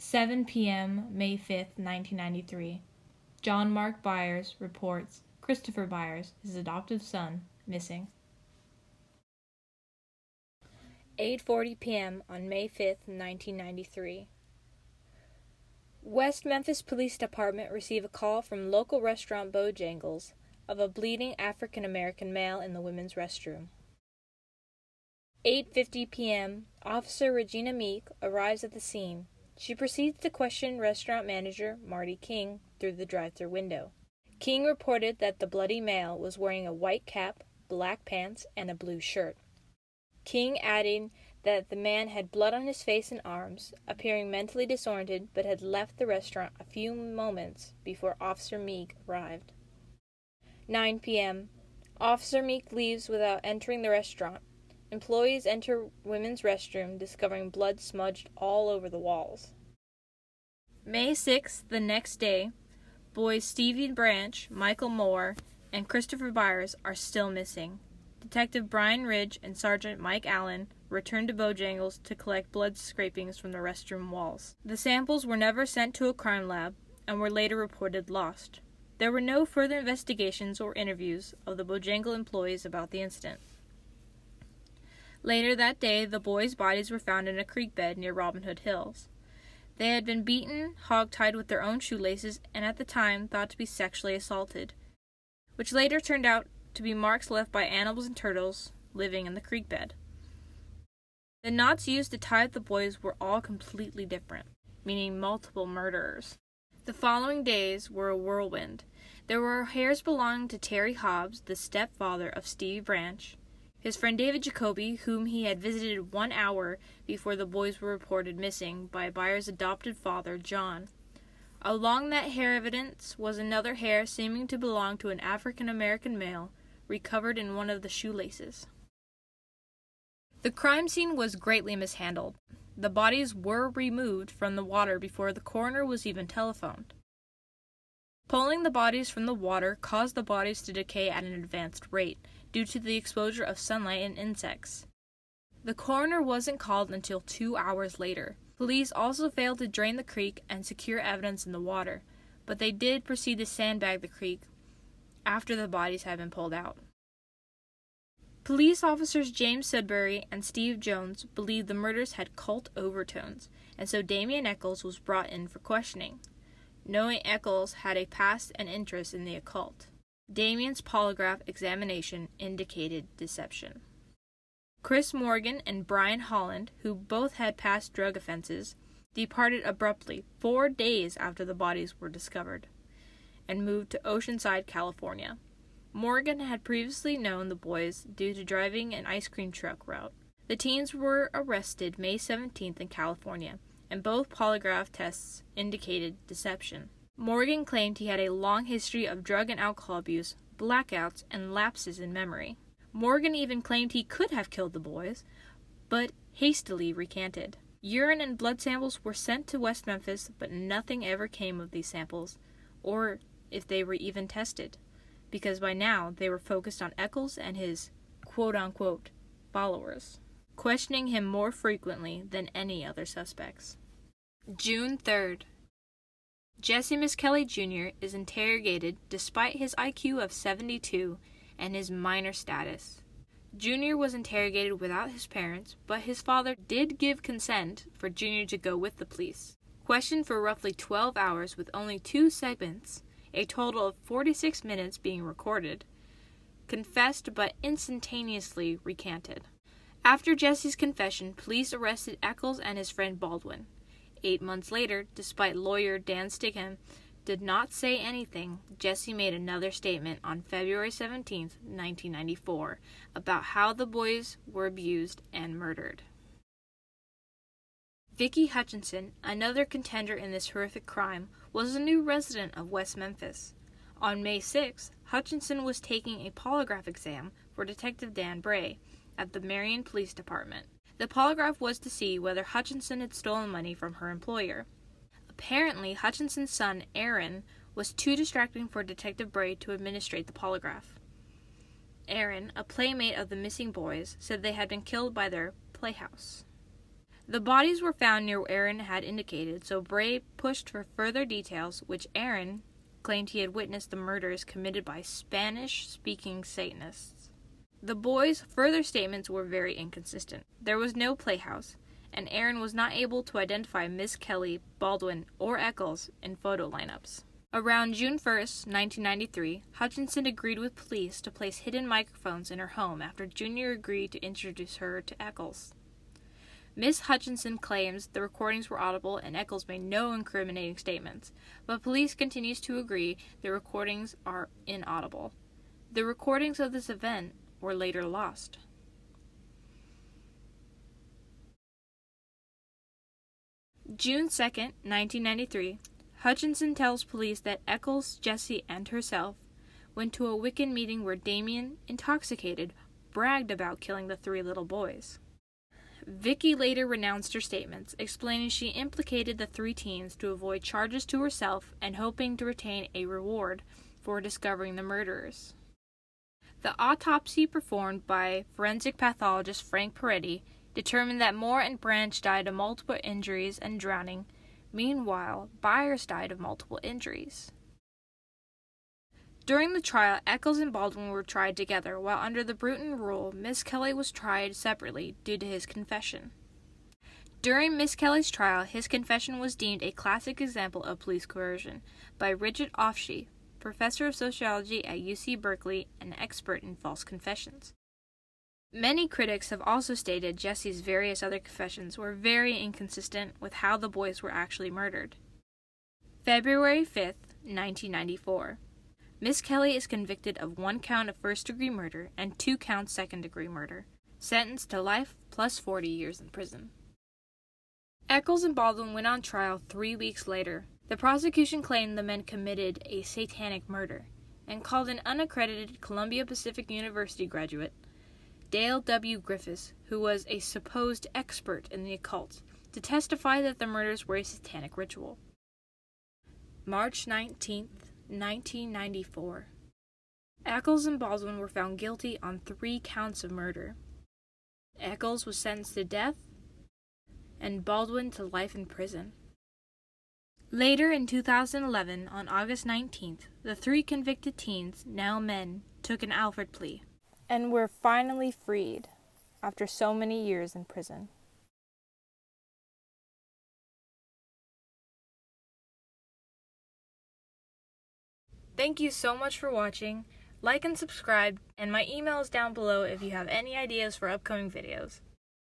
7 p.m., May 5th, 1993. John Mark Byers reports Christopher Byers, his adoptive son, missing. 8:40 p.m. on May 5th, 1993. West Memphis Police Department received a call from local restaurant Bojangles of a bleeding African-American male in the women's restroom. 8:50 p.m., Officer Regina Meek arrives at the scene. She proceeds to question restaurant manager Marty King through the drive-thru window. King reported that the bloody male was wearing a white cap, black pants, and a blue shirt. King adding that the man had blood on his face and arms, appearing mentally disoriented, but had left the restaurant a few moments before Officer Meek arrived. 9 p.m., Officer Meek leaves without entering the restaurant. Employees enter women's restroom, discovering blood smudged all over the walls. May 6th, the next day, boys Stevie Branch, Michael Moore, and Christopher Byers are still missing. Detective Brian Ridge and Sergeant Mike Allen returned to Bojangles to collect blood scrapings from the restroom walls. The samples were never sent to a crime lab and were later reported lost. There were no further investigations or interviews of the Bojangle employees about the incident. Later that day, the boys' bodies were found in a creek bed near Robin Hood Hills. They had been beaten, hog-tied with their own shoelaces, and at the time thought to be sexually assaulted, which later turned out to be marks left by animals and turtles living in the creek bed. The knots used to tie up the boys were all completely different, meaning multiple murderers. The following days were a whirlwind. There were hairs belonging to Terry Hobbs, the stepfather of Stevie Branch, his friend David Jacoby, whom he had visited 1 hour before the boys were reported missing by Byers' adopted father, John. Along that hair evidence was another hair seeming to belong to an African-American male, recovered in one of the shoelaces. The crime scene was greatly mishandled. The bodies were removed from the water before the coroner was even telephoned. Pulling the bodies from the water caused the bodies to decay at an advanced rate, due to the exposure of sunlight and insects. The coroner wasn't called until 2 hours later. Police also failed to drain the creek and secure evidence in the water, but they did proceed to sandbag the creek after the bodies had been pulled out. Police officers James Sudbury and Steve Jones believed the murders had cult overtones, and so Damian Eccles was brought in for questioning. Knowing Eccles had a past and interest in the occult, Damian's polygraph examination indicated deception. Chris Morgan and Brian Holland, who both had past drug offenses, departed abruptly 4 days after the bodies were discovered, and moved to Oceanside, California. Morgan had previously known the boys due to driving an ice cream truck route. The teens were arrested May 17th in California, and both polygraph tests indicated deception. Morgan claimed he had a long history of drug and alcohol abuse, blackouts, and lapses in memory. Morgan even claimed he could have killed the boys, but hastily recanted. Urine and blood samples were sent to West Memphis, but nothing ever came of these samples, or if they were even tested, because by now they were focused on Eccles and his quote-unquote followers, questioning him more frequently than any other suspects. June 3rd. Jesse Miskelly Jr. is interrogated despite his IQ of 72 and his minor status. Jr. was interrogated without his parents, but his father did give consent for Jr. to go with the police. Questioned for roughly 12 hours with only 2 segments, a total of 46 minutes being recorded, confessed but instantaneously recanted. After Jesse's confession, police arrested Eccles and his friend Baldwin. 8 months later, despite lawyer Dan Stickham did not say anything, Jesse made another statement on February 17, 1994, about how the boys were abused and murdered. Vicki Hutchinson, another contender in this horrific crime, was a new resident of West Memphis. On May 6, Hutchinson was taking a polygraph exam for Detective Dan Bray at the Marion Police Department. The polygraph was to see whether Hutchinson had stolen money from her employer. Apparently, Hutchinson's son, Aaron, was too distracting for Detective Bray to administrate the polygraph. Aaron, a playmate of the missing boys, said they had been killed by their playhouse. The bodies were found near where Aaron had indicated, so Bray pushed for further details, which Aaron claimed he had witnessed the murders committed by Spanish-speaking Satanists. The boys' further statements were very inconsistent. There was no playhouse, and Aaron was not able to identify Miss Kelly, Baldwin, or Eccles in photo lineups. Around June 1st, 1993, Hutchinson agreed with police to place hidden microphones in her home after Junior agreed to introduce her to Eccles. Miss Hutchinson claims the recordings were audible and Eccles made no incriminating statements, but police continues to agree the recordings are inaudible. The recordings of this event were later lost. June 2nd, 1993, Hutchinson tells police that Eccles, Jesse, and herself went to a Wiccan meeting where Damien, intoxicated, bragged about killing the 3 little boys. Vicky later renounced her statements, explaining she implicated the 3 teens to avoid charges to herself and hoping to retain a reward for discovering the murderers. The autopsy performed by forensic pathologist Frank Peretti determined that Moore and Branch died of multiple injuries and drowning. Meanwhile, Byers died of multiple injuries. During the trial, Eccles and Baldwin were tried together, while under the Bruton rule, Miss Kelly was tried separately due to his confession. During Miss Kelly's trial, his confession was deemed a classic example of police coercion by Richard Offshee, professor of sociology at UC Berkeley and expert in false confessions. Many critics have also stated Jesse's various other confessions were very inconsistent with how the boys were actually murdered. February 5th, 1994. Miss Kelly is convicted of 1 count of first-degree murder and 2 counts second-degree murder, sentenced to life plus 40 years in prison. Eccles and Baldwin went on trial 3 weeks later. The prosecution claimed the men committed a satanic murder and called an unaccredited Columbia Pacific University graduate, Dale W. Griffiths, who was a supposed expert in the occult, to testify that the murders were a satanic ritual. March 19th, 1994. Eccles and Baldwin were found guilty on 3 counts of murder. Eccles was sentenced to death, and Baldwin to life in prison. Later in 2011, on August 19th, the 3 convicted teens, now men, took an Alford plea, and were finally freed after so many years in prison. Thank you so much for watching. Like and subscribe, and my email is down below if you have any ideas for upcoming videos.